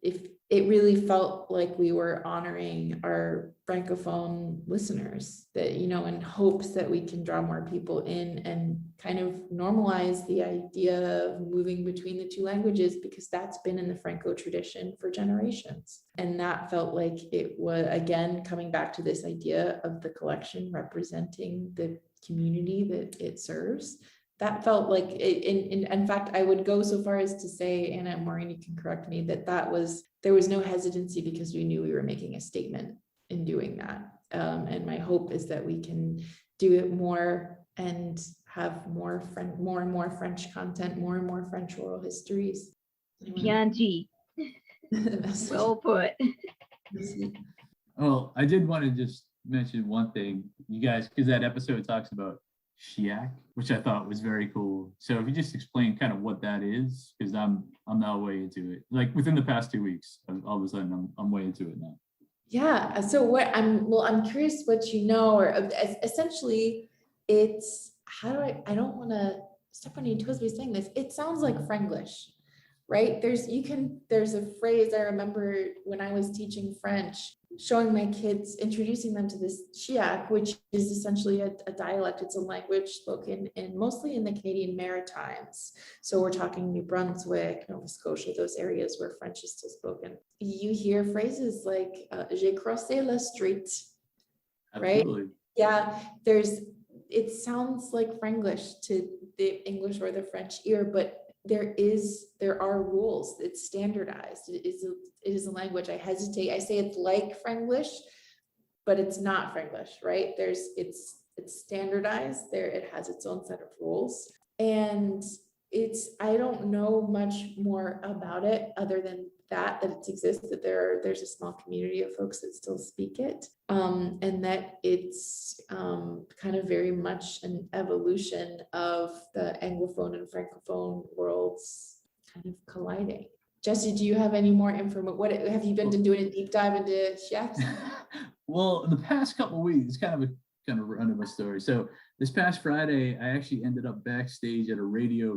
if it really felt like we were honoring our Francophone listeners, that, in hopes that we can draw more people in and kind of normalize the idea of moving between the two languages, because that's been in the Franco tradition for generations. And that felt like it was, again, coming back to this idea of the collection representing the community that it serves. That felt like, in fact, I would go so far as to say, Anna and Maureen, you can correct me, there was no hesitancy, because we knew we were making a statement in doing that. And my hope is that we can do it more and have more and more French content, more and more French oral histories. Bien dit. Well put. Well, I did want to just mention one thing, you guys, because that episode talks about Chiac, which I thought was very cool. So if you just explain kind of what that is, because I'm now way into it. Like within the past 2 weeks, all of a sudden I'm way into it now. Yeah. So I'm curious what or essentially it's, I don't want to step on any toes by saying this. It sounds like Franglish, right? There's a phrase I remember when I was teaching French, showing my kids, introducing them to this Chiac, which is essentially a dialect. It's a language spoken mostly in the Canadian Maritimes. So we're talking New Brunswick, Nova Scotia, those areas where French is still spoken. You hear phrases like "J'ai crossé la street," right? Absolutely. Yeah, it sounds like Franglish to the English or the French ear, but there are rules. It's standardized. It is a language. I hesitate. I say it's like Franglish, but it's not Franglish, right? It's standardized. It has its own set of rules, and I don't know much more about it other than that it exists, that there's a small community of folks that still speak it, and that it's kind of very much an evolution of the Anglophone and Francophone worlds kind of colliding. Jesse, do you have any more information? What have you been doing a deep dive into Chiac? Well, the past couple of weeks, it's kind of run of a story. So this past Friday, I actually ended up backstage at a radio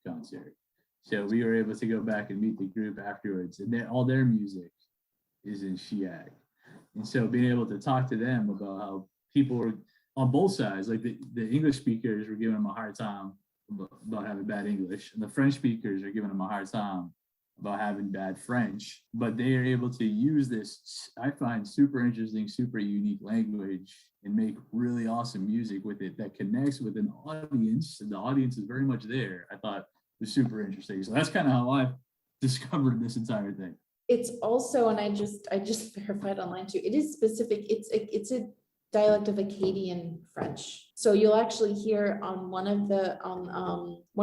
concert. So we were able to go back and meet the group afterwards, and all their music is in Chiac. And so being able to talk to them about how people were on both sides, like the English speakers were giving them a hard time about having bad English, and the French speakers are giving them a hard time about having bad French, but they are able to use this, I find, super interesting, super unique language and make really awesome music with it that connects with an audience, and the audience is very much there. I thought it was super interesting. So that's kind of how I discovered this entire thing. It's also, and I just verified online too, it is specific. It's a dialect of Acadian French. So you'll actually hear on one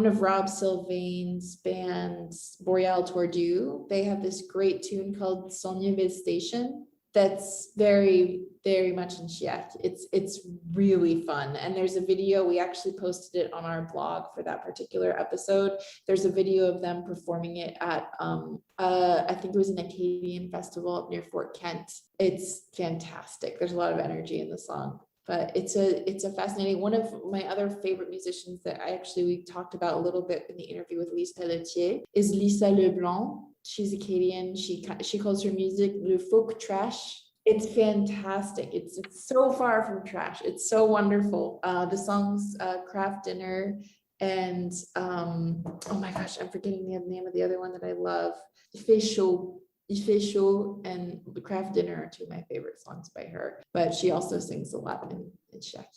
of Rob Sylvain's bands, Boreal Tordu, they have this great tune called Saulnieville Station that's very, very much in Chiac. It's really fun. And there's a video, we actually posted it on our blog for that particular episode. There's a video of them performing it at, I think it was an Acadian festival up near Fort Kent. It's fantastic. There's a lot of energy in the song, but it's a fascinating, one of my other favorite musicians that we talked about a little bit in the interview with Lise Pelletier is Lisa Leblanc. She's Acadian. She calls her music le folk trash. It's fantastic. It's so far from trash. It's so wonderful. The songs Craft Dinner and oh my gosh, I'm forgetting the name of the other one that I love. Il fait chaud and the Craft Dinner are two of my favorite songs by her. But she also sings a lot in Czech.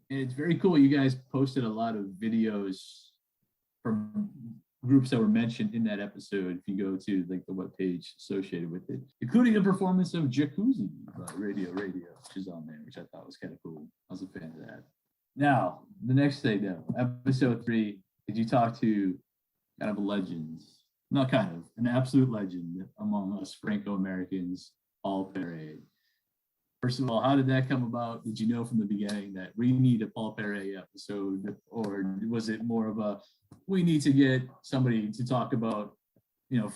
And it's very cool. You guys posted a lot of videos from groups that were mentioned in that episode. If you go to like the webpage associated with it, including a performance of Jacuzzi by Radio, which is on there, which I thought was kind of cool. I was a fan of that. Now, the next thing though, episode 3, did you talk to kind of legends not kind of, an absolute legend among us Franco-Americans, Paul Perry. First of all, how did that come about? Did you know from the beginning that we need a Paul Perry episode, or was it more of a, we need to get somebody to talk about,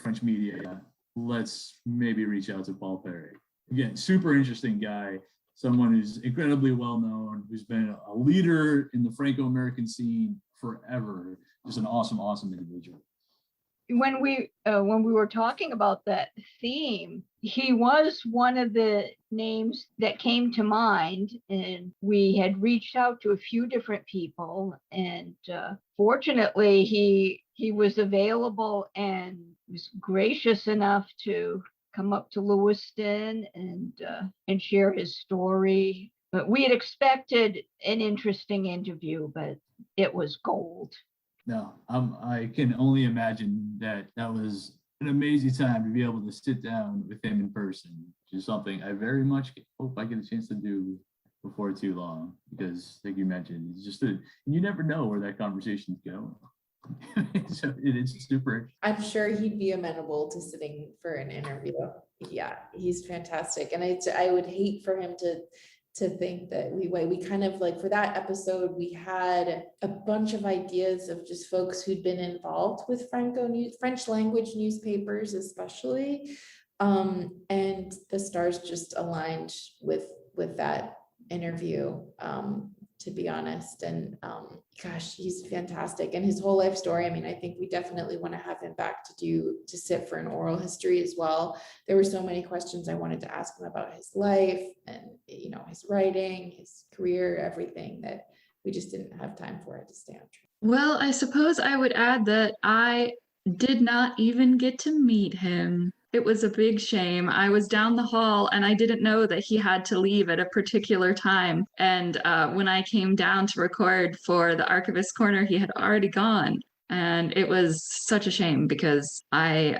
French media? Let's maybe reach out to Paul Perry. Again, super interesting guy, someone who's incredibly well known, who's been a leader in the Franco-American scene forever. Just an awesome individual. When we were talking about that theme, he was one of the names that came to mind, and we had reached out to a few different people, and fortunately he was available and was gracious enough to come up to Lewiston and share his story. But we had expected an interesting interview, but it was gold. No, I can only imagine that was an amazing time to be able to sit down with him in person, which is something I very much hope I get a chance to do before too long, because like you mentioned, it's just you never know where that conversation's going. So it's super. I'm sure he'd be amenable to sitting for an interview. Yeah, he's fantastic. And I would hate for him to think that we kind of like, for that episode, we had a bunch of ideas of just folks who'd been involved with French language newspapers, especially. And the stars just aligned with that interview, to be honest. And gosh, he's fantastic. And his whole life story, I mean, I think we definitely want to have him back to sit for an oral history as well. There were so many questions I wanted to ask him about his life and, his writing, his career, everything, that we just didn't have time for it to stay on track. Well, I suppose I would add that I did not even get to meet him. It was a big shame. I was down the hall and I didn't know that he had to leave at a particular time. And when I came down to record for the Archivist Corner, he had already gone. And it was such a shame because I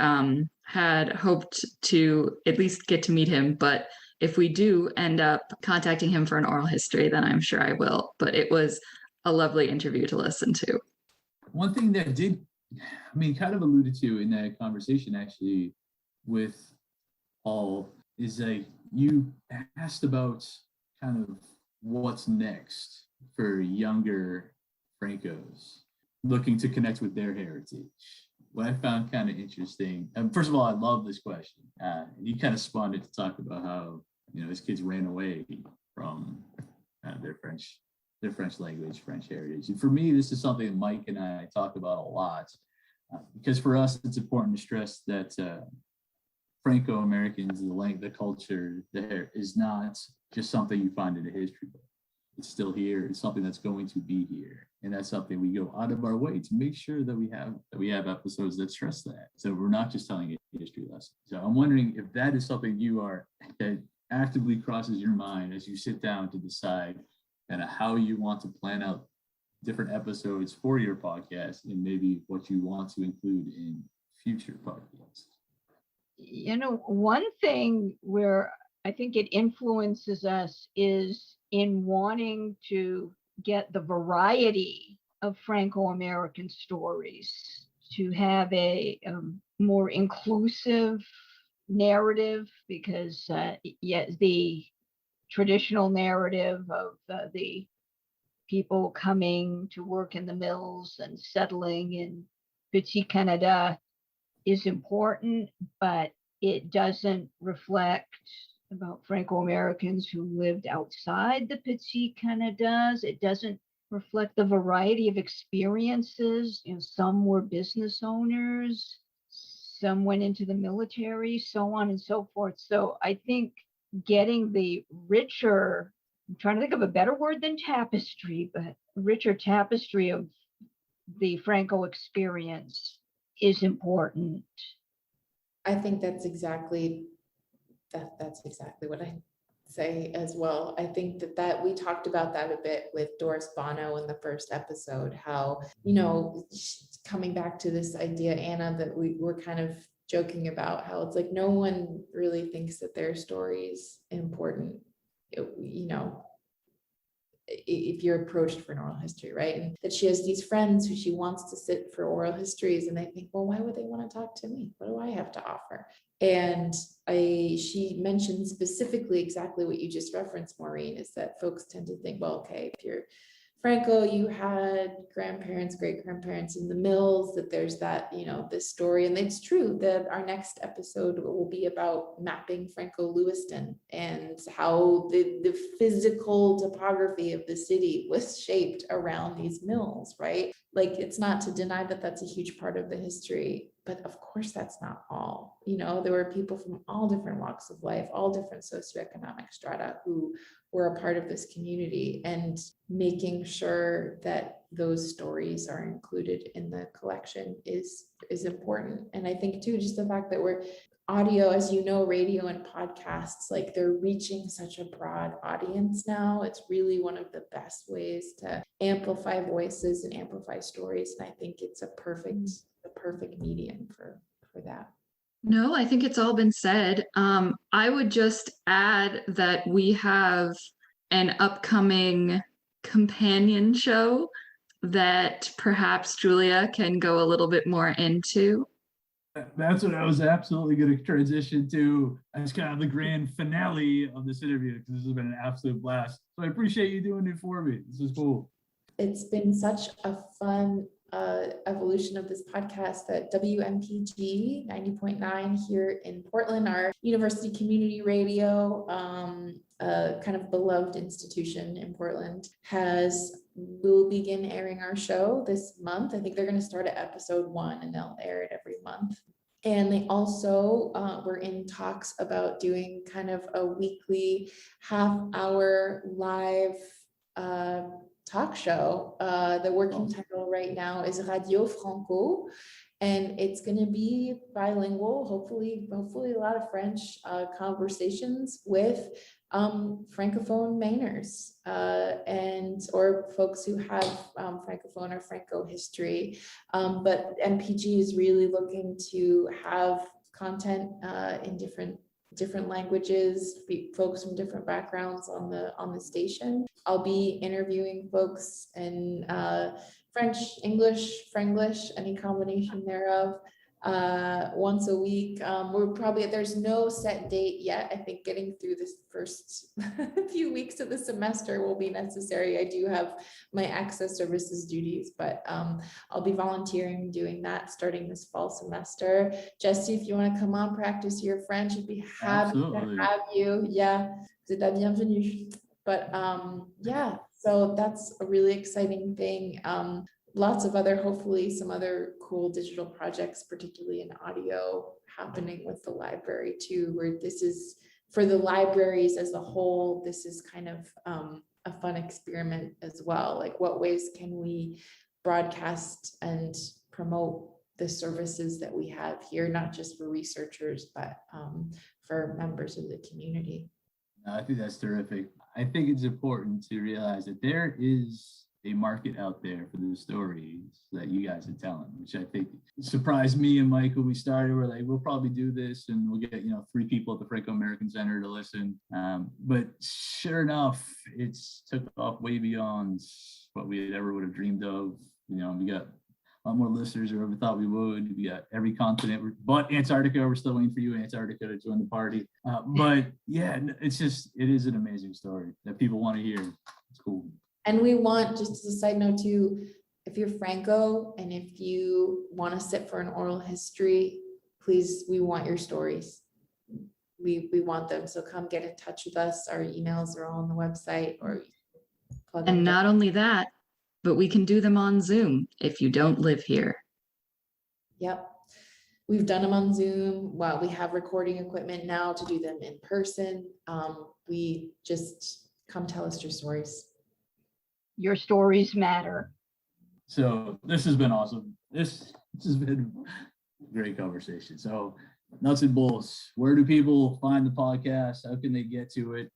had hoped to at least get to meet him. But if we do end up contacting him for an oral history, then I'm sure I will. But it was a lovely interview to listen to. One thing that kind of alluded to in that conversation actually with Paul is like, you asked about kind of what's next for younger Francos looking to connect with their heritage. What I found kind of interesting, first of all, I love this question. You kind of spawned it to talk about how, his kids ran away from their French language, French heritage. And for me, this is something Mike and I talk about a lot, because for us, it's important to stress that Franco-Americans, the culture there is not just something you find in a history book. It's still here. It's something that's going to be here. And that's something we go out of our way to make sure that we have episodes that stress that. So we're not just telling a history lesson. So I'm wondering if that is something that actively crosses your mind as you sit down to decide kind of how you want to plan out different episodes for your podcast and maybe what you want to include in future podcasts. One thing where I think it influences us is in wanting to get the variety of Franco-American stories, to have a more inclusive narrative, because the traditional narrative of the people coming to work in the mills and settling in Petit Canada is important, but it doesn't reflect about Franco-Americans who lived outside the Petit Canadas. It doesn't reflect the variety of experiences. Some were business owners, some went into the military, so on and so forth. So I think getting the richer, I'm trying to think of a better word than tapestry, but richer tapestry of the Franco experience is important. I think that's exactly what I say as well. I think that we talked about that a bit with Doris Bono in the first episode, how, coming back to this idea, Anna, that we were kind of joking about, how it's like no one really thinks that their story is important. if you're approached for an oral history, right? And that she has these friends who she wants to sit for oral histories, and they think, well, why would they want to talk to me? What do I have to offer? And she mentioned specifically exactly what you just referenced, Maureen, is that folks tend to think, well, okay, if you're Franco, you had grandparents, great grandparents in the mills, that there's that, this story. And it's true that our next episode will be about mapping Franco-Lewiston and how the physical topography of the city was shaped around these mills, right? Like, it's not to deny that that's a huge part of the history, but of course that's not all. There were people from all different walks of life, all different socioeconomic strata who were a part of this community, and making sure that those stories are included in the collection is important. And I think too, just the fact that we're audio, as you know, radio and podcasts, like, they're reaching such a broad audience now. It's really one of the best ways to amplify voices and amplify stories. And I think it's a perfect medium for that. No, I think it's all been said. I would just add that we have an upcoming companion show that perhaps Julia can go a little bit more into. That's what I was absolutely going to transition to as kind of the grand finale of this interview, because this has been an absolute blast. So I appreciate you doing it for me. This is cool. It's been such a fun evolution of this podcast at WMPG 90.9 here in Portland, our university community radio, kind of beloved institution in Portland, will begin airing our show this month. I think they're going to start at episode 1 and they'll air it every month. And they also were in talks about doing kind of a weekly half-hour live talk show. The working title right now is Radio Franco, and it's going to be bilingual, hopefully a lot of French conversations with Francophone Mainers or folks who have Francophone or Franco history. But MPG is really looking to have content in different languages, folks from different backgrounds on the station. I'll be interviewing folks in French, English, Franglish, any combination thereof, once a week. There's no set date yet. I think getting through this first few weeks of the semester will be necessary. I do have my access services duties, but I'll be volunteering doing that starting this fall semester. Jesse, if you want to come on, practice your French, I'd be happy to have you. Yeah, vous êtes la bienvenue. But yeah, so that's a really exciting thing. Lots of hopefully some other cool digital projects, particularly in audio, happening with the library too, where this is for the libraries as a whole. This is kind of a fun experiment as well. Like, what ways can we broadcast and promote the services that we have here, not just for researchers, but for members of the community? I think that's terrific. I think it's important to realize that there is a market out there for the stories that you guys are telling, which I think surprised me and Mike when we started. We're like, we'll probably do this and we'll get 3 people at the Franco-American Center to listen. But sure enough, it's took off way beyond what we ever would have dreamed of. We got a lot more listeners than we ever thought we would. We got every continent, but Antarctica. We're still waiting for you, Antarctica, to join the party. But yeah, it is an amazing story that people want to hear. It's cool. And we want, just as a side note too, if you're Franco and if you want to sit for an oral history, please, we want your stories. We want them. So come get in touch with us. Our emails are all on the website. And not only that, but we can do them on Zoom if you don't live here. Yep. We've done them on Zoom. Well, we have recording equipment now to do them in person. We just come tell us your stories. Your stories matter. So this has been awesome. This has been a great conversation. So nuts and bolts, where do people find the podcast? How can they get to it?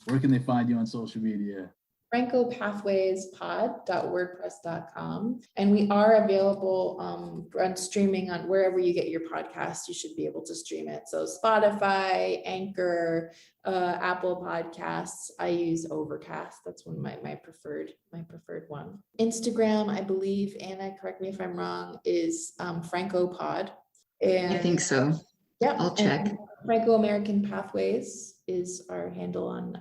Where can they find you on social media? francopathwayspod.wordpress.com. And we are available on streaming on wherever you get your podcast. You should be able to stream it. So Spotify, Anchor, Apple Podcasts. I use Overcast. That's one of my preferred one. Instagram, I believe, Anna, correct me if I'm wrong, is FrancoPod. And I think so. Yeah, I'll check. Franco-American Pathways is our handle on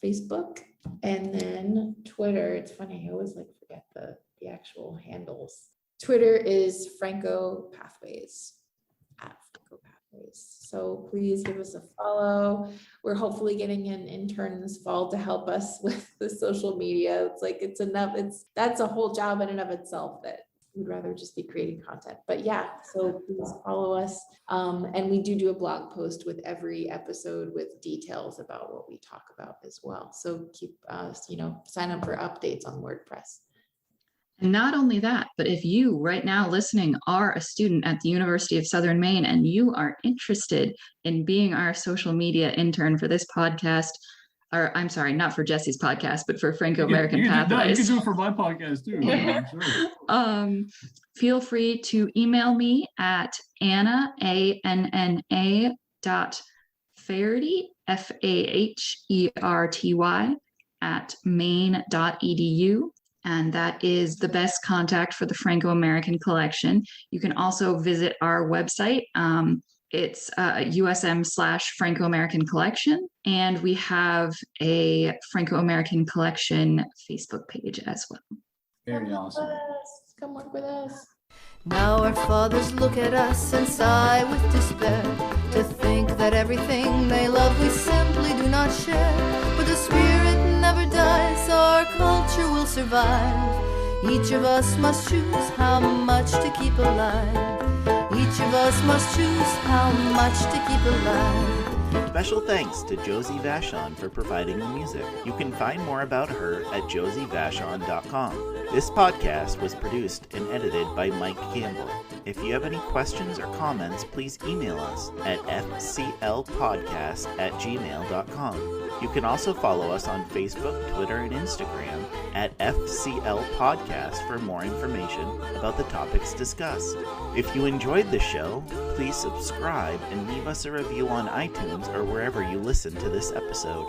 Facebook. And then Twitter, it's funny, I always forget the actual handles. Twitter is Franco Pathways, at Franco Pathways. So please give us a follow. We're hopefully getting an intern this fall to help us with the social media. It's enough. That's a whole job in and of itself that we'd rather just be creating content. But yeah, so please follow us. And we do a blog post with every episode with details about what we talk about as well. So keep sign up for updates on WordPress. And not only that, but if you right now listening are a student at the University of Southern Maine and you are interested in being our social media intern for this podcast, or I'm sorry, not for Jesse's podcast, but for Franco-American Pathways. You can do it for my podcast too. I'm sure. Feel free to email me at Anna, ANNA Faherty, FAHERTY @maine.edu. And that is the best contact for the Franco-American collection. You can also visit our website. It's USM/Franco-American Collection. And we have a Franco-American Collection Facebook page as well. Very awesome. Come work with us. Now our fathers look at us and sigh with despair, to think that everything they love we simply do not share. But the spirit never dies, our culture will survive. Each of us must choose how much to keep alive. Each of us must choose how much to keep alive. Special thanks to Josie Vachon for providing the music. You can find more about her at josievachon.com. This podcast was produced and edited by Mike Campbell. If you have any questions or comments, please email us at fclpodcast@gmail.com. You can also follow us on Facebook, Twitter, and Instagram at FCL Podcast for more information about the topics discussed. If you enjoyed the show, please subscribe and leave us a review on iTunes or wherever you listen to this episode.